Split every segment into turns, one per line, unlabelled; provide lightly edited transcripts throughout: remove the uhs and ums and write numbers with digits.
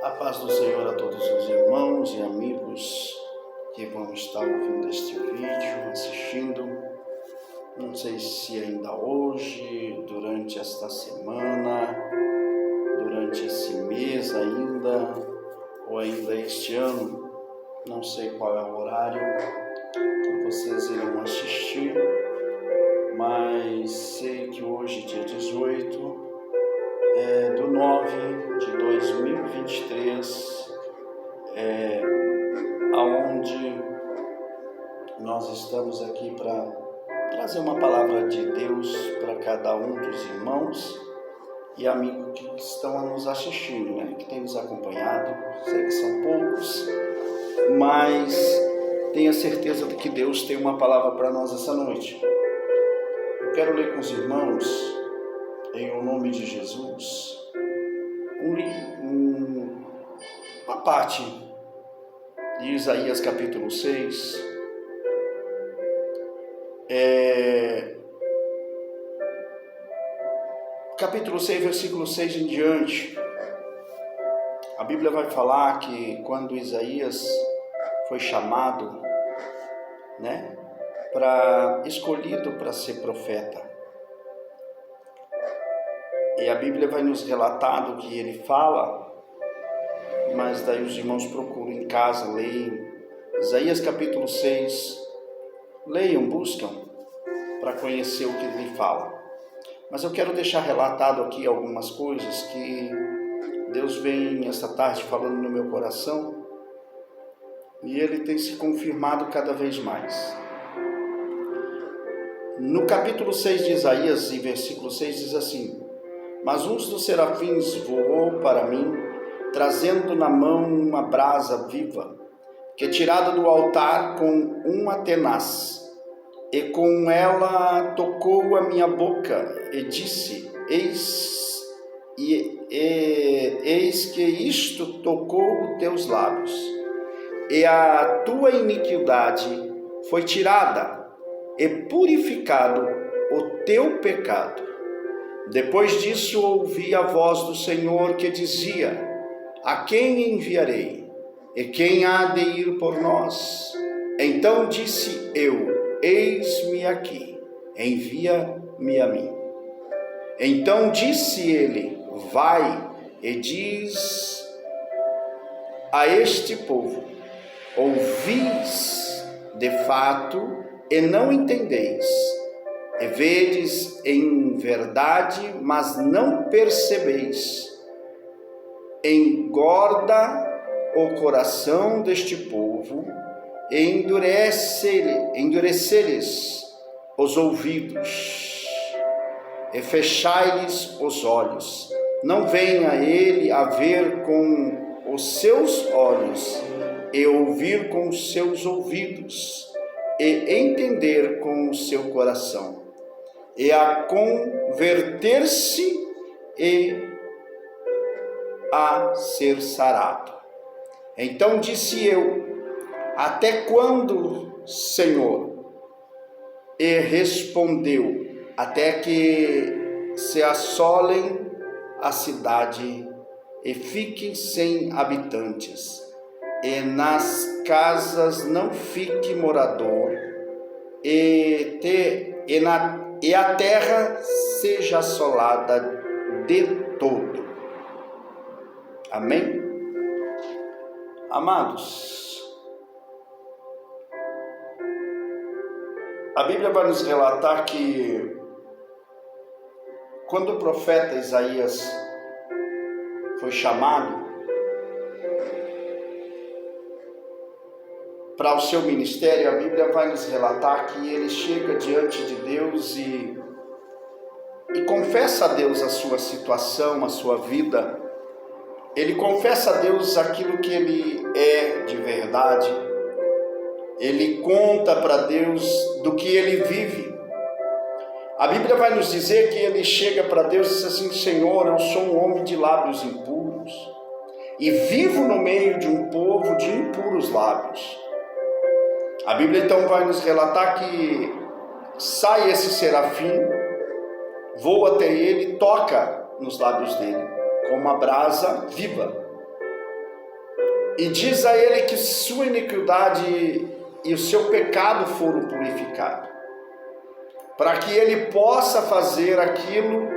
A paz do Senhor a todos os irmãos e amigos que vão estar ouvindo este vídeo, assistindo. Não sei se ainda hoje, durante esta semana, durante esse mês ainda, ou ainda este ano, não sei qual é o horário que vocês irão assistir, mas sei que hoje, dia 18 do 9 de 2023, aonde nós estamos aqui para trazer uma palavra de Deus para cada um dos irmãos e amigos que estão nos assistindo, né? Que tem nos acompanhado. Sei que são poucos, mas tenha certeza de que Deus tem uma palavra para nós essa noite. Eu quero ler com os irmãos, em o nome de Jesus, uma parte de Isaías capítulo 6, capítulo 6, versículo 6 em diante. A Bíblia vai falar que quando Isaías foi chamado, escolhido para ser profeta, e a Bíblia vai nos relatar do que ele fala, mas daí os irmãos procuram em casa, leiam Isaías capítulo 6, leiam, buscam, para conhecer o que ele fala. Mas eu quero deixar relatado aqui algumas coisas que Deus vem esta tarde falando no meu coração, e ele tem se confirmado cada vez mais. No capítulo 6 de Isaías, e versículo 6, diz assim: mas um dos serafins voou para mim, trazendo na mão uma brasa viva, que é tirada do altar com uma tenaz, e com ela tocou a minha boca, e disse: eis que isto tocou os teus lábios, e a tua iniquidade foi tirada, e purificado o teu pecado. Depois disso ouvi a voz do Senhor que dizia: a quem enviarei? E quem há de ir por nós? Então disse eu: eis-me aqui, envia-me a mim. Então disse ele: vai e diz a este povo: ouvis de fato e não entendeis, e vedes em verdade, mas não percebeis. Engorda o coração deste povo, e endurece-lhes os ouvidos, e fechai-lhes os olhos. Não venha ele a ver com os seus olhos, e ouvir com os seus ouvidos, e entender com o seu coração, e a converter-se e a ser sarado. Então disse eu: até quando, Senhor? E respondeu: até que se assolem a cidade e fiquem sem habitantes, e nas casas não fique morador, e a terra seja assolada de todo. Amém? Amados, a Bíblia vai nos relatar que quando o profeta Isaías foi chamado para o seu ministério, a Bíblia vai nos relatar que ele chega diante de Deus e confessa a Deus a sua situação, a sua vida. Ele confessa a Deus aquilo que ele é de verdade. Ele conta para Deus do que ele vive. A Bíblia vai nos dizer que ele chega para Deus e diz assim: Senhor, eu sou um homem de lábios impuros e vivo no meio de um povo de impuros lábios. A Bíblia então vai nos relatar que sai esse serafim, voa até ele, toca nos lábios dele com uma brasa viva. e diz a ele que sua iniquidade e o seu pecado foram purificados, para que ele possa fazer aquilo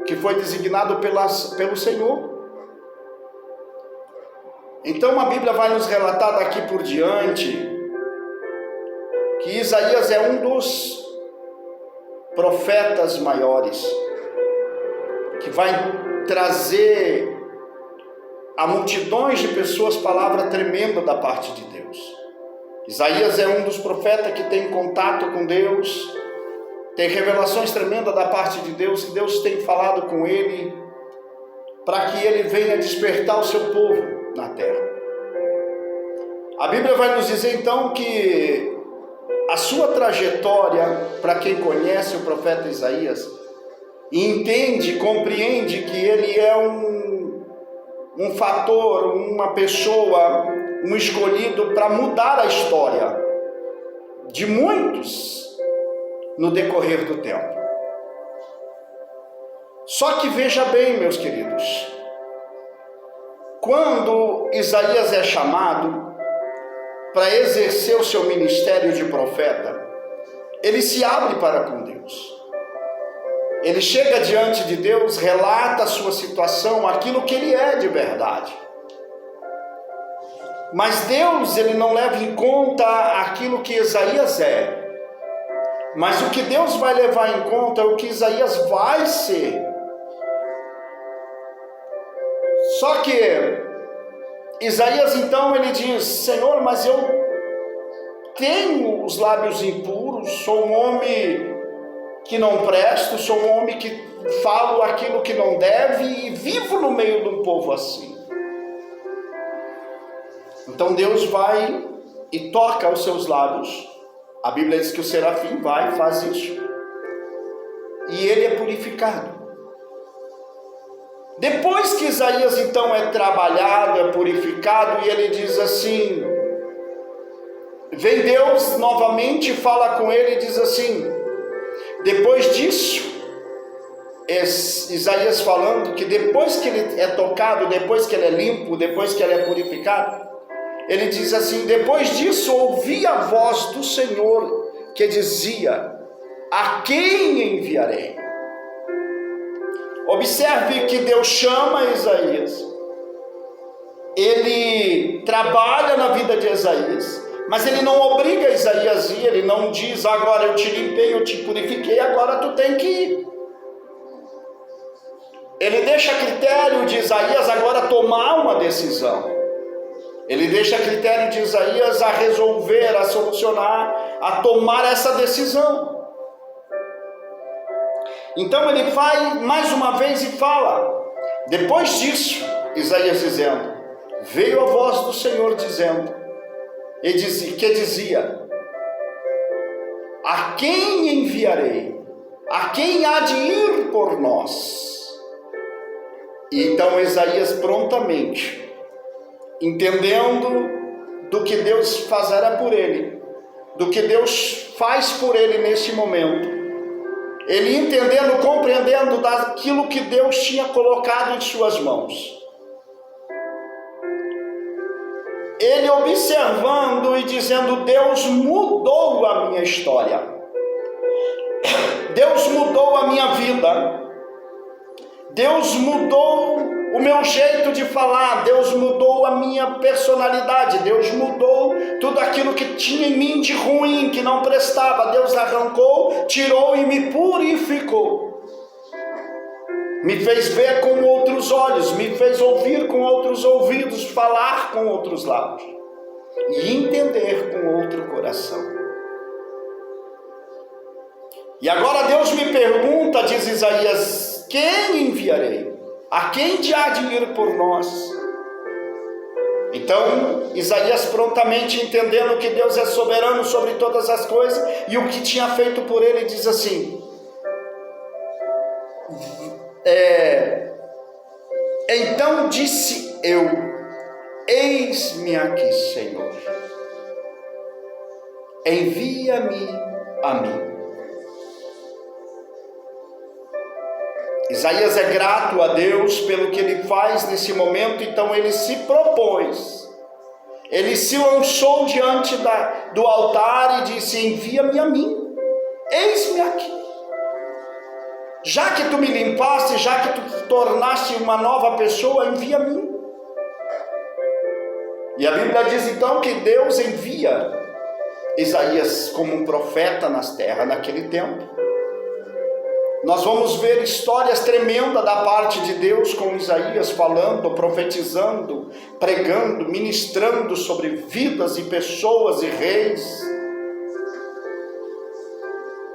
que foi designado pelo Senhor. Então a Bíblia vai nos relatar daqui por diante que Isaías é um dos profetas maiores, que vai trazer a multidões de pessoas palavra tremenda da parte de Deus. Isaías é um dos profetas que tem contato com Deus, tem revelações tremendas da parte de Deus, e Deus tem falado com ele para que ele venha despertar o seu povo na terra. A Bíblia vai nos dizer então que a sua trajetória, para quem conhece o profeta Isaías, entende, compreende que ele é um fator, uma pessoa, um escolhido para mudar a história de muitos no decorrer do tempo. Só que veja bem, meus queridos, quando Isaías é chamado para exercer o seu ministério de profeta, ele se abre para com Deus. Ele chega diante de Deus, relata a sua situação, aquilo que ele é de verdade. Mas Deus, ele não leva em conta aquilo que Isaías é, mas o que Deus vai levar em conta é o que Isaías vai ser. Só que Isaías então ele diz: Senhor, mas eu tenho os lábios impuros, sou um homem que não presto, sou um homem que falo aquilo que não deve e vivo no meio de um povo assim. Então Deus vai e toca os seus lábios. A Bíblia diz que o serafim vai e faz isso, e ele é purificado. Depois que Isaías então é trabalhado, é purificado, e ele diz assim, vem Deus novamente, fala com ele e diz assim, depois disso, Isaías falando que depois que ele é tocado, depois que ele é limpo, depois que ele é purificado, ele diz assim, depois disso ouvi a voz do Senhor que dizia, a quem enviarei? Observe que Deus chama Isaías, ele trabalha na vida de Isaías, mas ele não obriga Isaías a ir, ele não diz, agora eu te limpei, eu te purifiquei, agora tu tem que ir. Ele deixa a critério de Isaías agora tomar uma decisão. Ele deixa a critério de Isaías a resolver, a solucionar, a tomar essa decisão. Então ele vai mais uma vez e fala, depois disso, Isaías dizendo, veio a voz do Senhor dizendo, que dizia, a quem enviarei? A quem há de ir por nós? E então Isaías prontamente, entendendo do que Deus fazerá por ele, do que Deus faz por ele neste momento, ele entendendo, compreendendo daquilo que Deus tinha colocado em suas mãos, ele observando e dizendo, Deus mudou a minha história, Deus mudou a minha vida, Deus mudou o meu jeito de falar, Deus mudou a minha personalidade, Deus mudou tudo aquilo que tinha em mim de ruim, que não prestava, Deus arrancou, tirou e me purificou. Me fez ver com outros olhos, me fez ouvir com outros ouvidos, falar com outros lábios e entender com outro coração. E agora Deus me pergunta, diz Isaías, quem enviarei? A quem há de ir por nós? Então, Isaías prontamente entendendo que Deus é soberano sobre todas as coisas e o que tinha feito por ele, diz assim, então disse eu, eis-me aqui, Senhor, envia-me a mim. Isaías é grato a Deus pelo que ele faz nesse momento, então ele se propôs Ele se lançou diante do altar e disse: envia-me a mim, eis-me aqui. Já que tu me limpaste, já que tu tornaste uma nova pessoa, envia a mim. E a Bíblia diz então que Deus envia Isaías como um profeta nas terras naquele tempo. Nós vamos ver histórias tremendas da parte de Deus com Isaías falando, profetizando, pregando, ministrando sobre vidas e pessoas e reis.